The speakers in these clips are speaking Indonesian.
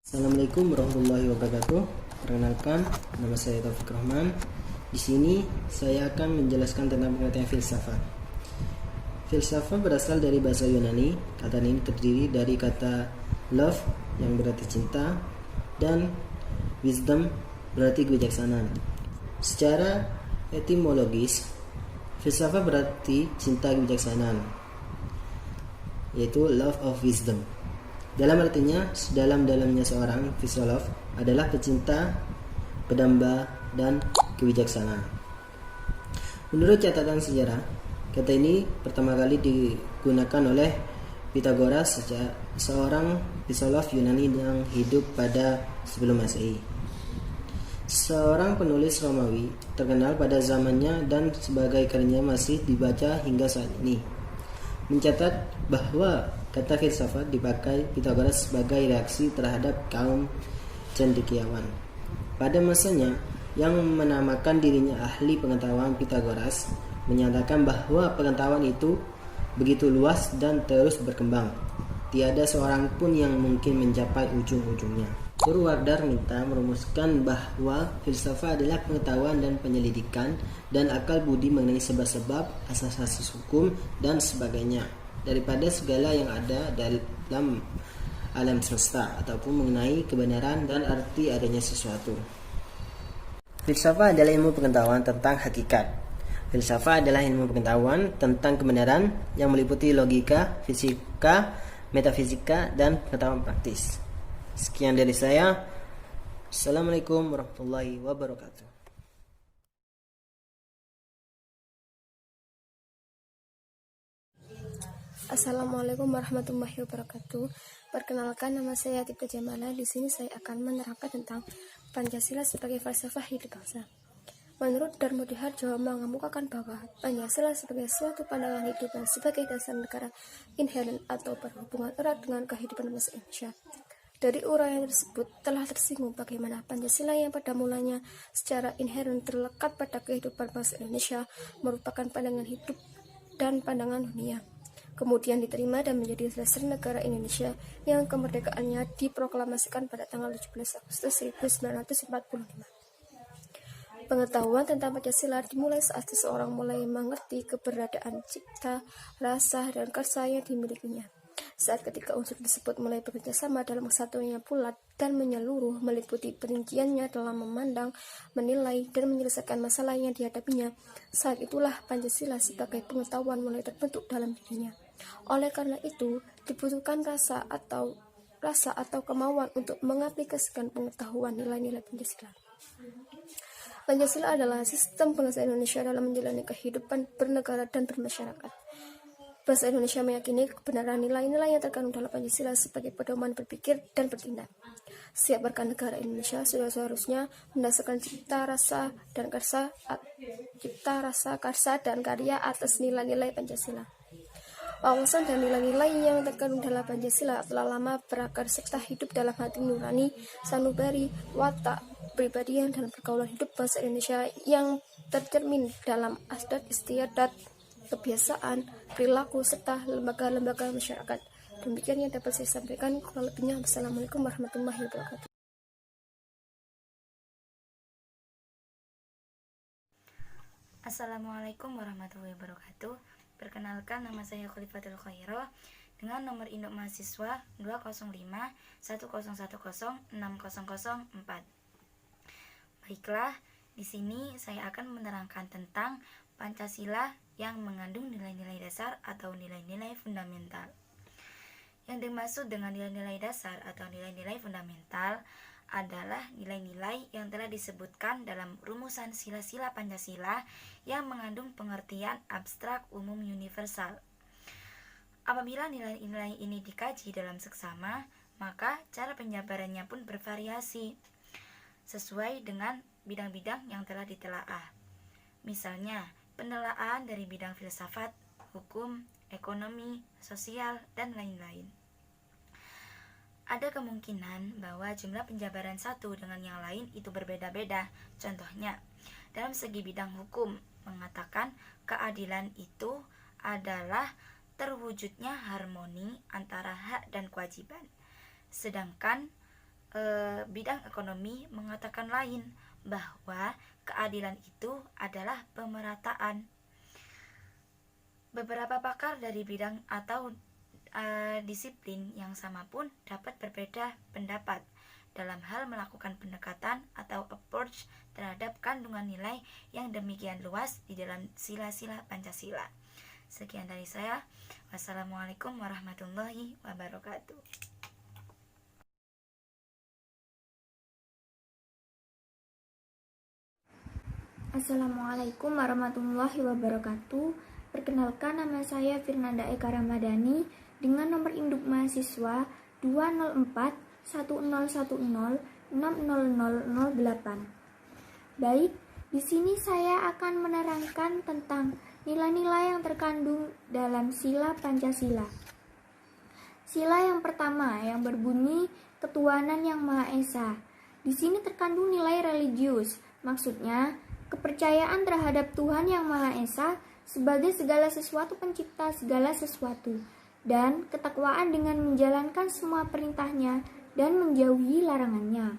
Assalamualaikum warahmatullahi wabarakatuh. Perkenalkan, nama saya Taufik Rahman. Di sini saya akan menjelaskan tentang pengertian filsafat. Filsafat berasal dari bahasa Yunani. Kata ini terdiri dari kata love yang berarti cinta dan wisdom berarti kebijaksanaan. Secara etimologis, filsafat berarti cinta kebijaksanaan, yaitu love of wisdom. Dalam artinya, sedalam-dalamnya seorang filosof adalah pecinta, pedamba, dan kebijaksanaan. Menurut catatan sejarah, kata ini pertama kali digunakan oleh Pythagoras, seorang filosof Yunani yang hidup pada sebelum Masehi. Seorang penulis Romawi terkenal pada zamannya dan sebagai karyanya masih dibaca hingga saat ini, mencatat bahwa kata filsafat dipakai Pythagoras sebagai reaksi terhadap kaum cendekiawan. Pada masanya, yang menamakan dirinya ahli pengetahuan, Pythagoras menyatakan bahwa pengetahuan itu begitu luas dan terus berkembang. Tiada seorang pun yang mungkin mencapai ujung-ujungnya. Purwadarmita merumuskan bahwa filsafat adalah pengetahuan dan penyelidikan dan akal budi mengenai sebab-sebab, asas-asas hukum, dan sebagainya daripada segala yang ada dalam alam semesta ataupun mengenai kebenaran dan arti adanya sesuatu. Filsafat adalah ilmu pengetahuan tentang hakikat. Filsafat adalah ilmu pengetahuan tentang kebenaran yang meliputi logika, fisika, metafisika, dan pengetahuan praktis. Sekian dari saya. Assalamualaikum warahmatullahi wabarakatuh. Assalamualaikum warahmatullahi wabarakatuh. Perkenalkan, nama saya Tika Jamala. Di sini saya akan menerangkan tentang Pancasila sebagai falsafah hidup bangsa. Menurut Darmo Diharjo mengemukakan bahwa Pancasila sebagai suatu pandangan hidup dan sebagai dasar negara inheren atau berhubungan erat dengan kehidupan bangsa Indonesia. Dari uraian tersebut telah tersinggung bagaimana Pancasila yang pada mulanya secara inheren terlekat pada kehidupan bangsa Indonesia merupakan pandangan hidup dan pandangan dunia. Kemudian diterima dan menjadi dasar negara Indonesia yang kemerdekaannya diproklamasikan pada tanggal 17 Agustus 1945. Pengetahuan tentang Pancasila dimulai saat seseorang mulai mengerti keberadaan cipta, rasa, dan karsa yang dimilikinya. Saat ketika unsur tersebut mulai bekerja sama dalam kesatuannya bulat dan menyeluruh, meliputi perinciannya dalam memandang, menilai, dan menyelesaikan masalah yang dihadapinya, saat itulah Pancasila sebagai pengetahuan mulai terbentuk dalam dirinya. Oleh karena itu, dibutuhkan rasa atau kemauan untuk mengaplikasikan pengetahuan nilai-nilai Pancasila. Pancasila adalah sistem bangsa Indonesia dalam menjalani kehidupan bernegara dan bermasyarakat. Bangsa Indonesia meyakini kebenaran nilai-nilai yang terkandung dalam Pancasila sebagai pedoman berpikir dan bertindak. Setiap warga negara Indonesia sudah seharusnya mendasarkan cipta rasa karsa dan karya atas nilai-nilai Pancasila. Wawasan dan nilai-nilai yang terkandung dalam Pancasila telah lama berakar serta hidup dalam hati nurani, sanubari, watak, pribadian, dan pergaulan hidup bangsa Indonesia yang tercermin dalam adat istiadat, kebiasaan, perilaku, serta lembaga-lembaga masyarakat. Demikian yang dapat saya sampaikan. Kurang lebihnya, wassalamualaikum warahmatullahi wabarakatuh. Assalamualaikum warahmatullahi wabarakatuh. Perkenalkan, nama saya Khalifatul Khairo dengan nomor induk mahasiswa 20510106004. Baiklah, di sini saya akan menerangkan tentang Pancasila yang mengandung nilai-nilai dasar atau nilai-nilai fundamental. Yang dimaksud dengan nilai-nilai dasar atau nilai-nilai fundamental adalah nilai-nilai yang telah disebutkan dalam rumusan sila-sila Pancasila yang mengandung pengertian abstrak umum universal. Apabila nilai-nilai ini dikaji dalam seksama, maka cara penjabarannya pun bervariasi sesuai dengan bidang-bidang yang telah ditelaah. Misalnya, penelaahan dari bidang filsafat, hukum, ekonomi, sosial, dan lain-lain. Ada kemungkinan bahwa jumlah penjabaran satu dengan yang lain itu berbeda-beda. Contohnya, dalam segi bidang hukum, mengatakan keadilan itu adalah terwujudnya harmoni antara hak dan kewajiban. Sedangkan bidang ekonomi mengatakan lain, bahwa keadilan itu adalah pemerataan. Beberapa pakar dari bidang atau disiplin yang sama pun dapat berbeda pendapat dalam hal melakukan pendekatan atau approach terhadap kandungan nilai yang demikian luas di dalam sila-sila Pancasila. Sekian dari saya. Wassalamualaikum warahmatullahi wabarakatuh. Assalamualaikum warahmatullahi wabarakatuh. Perkenalkan, nama saya Firnanda Eka Ramadhani dengan nomor induk mahasiswa 20410106008. Baik, di sini saya akan menerangkan tentang nilai-nilai yang terkandung dalam sila Pancasila. Sila yang pertama yang berbunyi ketuhanan yang Maha Esa. Di sini terkandung nilai religius, maksudnya kepercayaan terhadap Tuhan yang Maha Esa sebagai segala sesuatu pencipta segala sesuatu, dan ketakwaan dengan menjalankan semua perintahnya dan menjauhi larangannya.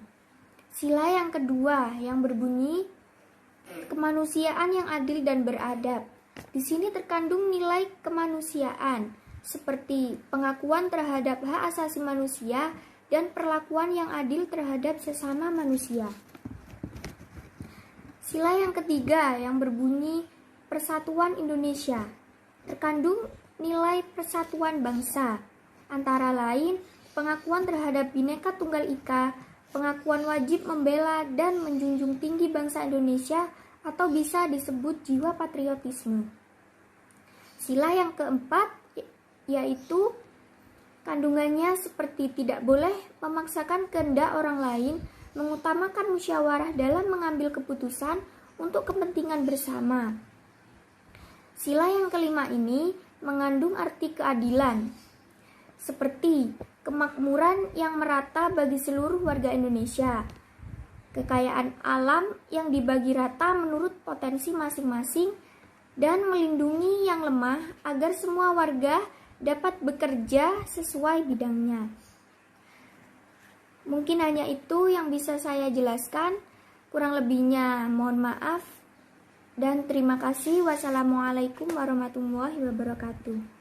Sila yang kedua yang berbunyi kemanusiaan yang adil dan beradab. Di sini terkandung nilai kemanusiaan seperti pengakuan terhadap hak asasi manusia dan perlakuan yang adil terhadap sesama manusia. Sila yang ketiga yang berbunyi Persatuan Indonesia. Terkandung nilai persatuan bangsa, antara lain pengakuan terhadap Bhinneka Tunggal Ika, pengakuan wajib membela dan menjunjung tinggi bangsa Indonesia atau bisa disebut jiwa patriotisme. Sila yang keempat yaitu kandungannya seperti tidak boleh memaksakan kehendak orang lain, mengutamakan musyawarah dalam mengambil keputusan untuk kepentingan bersama. Sila yang kelima ini mengandung arti keadilan, seperti kemakmuran yang merata bagi seluruh warga Indonesia, kekayaan alam yang dibagi rata menurut potensi masing-masing, dan melindungi yang lemah agar semua warga dapat bekerja sesuai bidangnya. Mungkin hanya itu yang bisa saya jelaskan, kurang lebihnya mohon maaf. Dan terima kasih. Wassalamualaikum warahmatullahi wabarakatuh.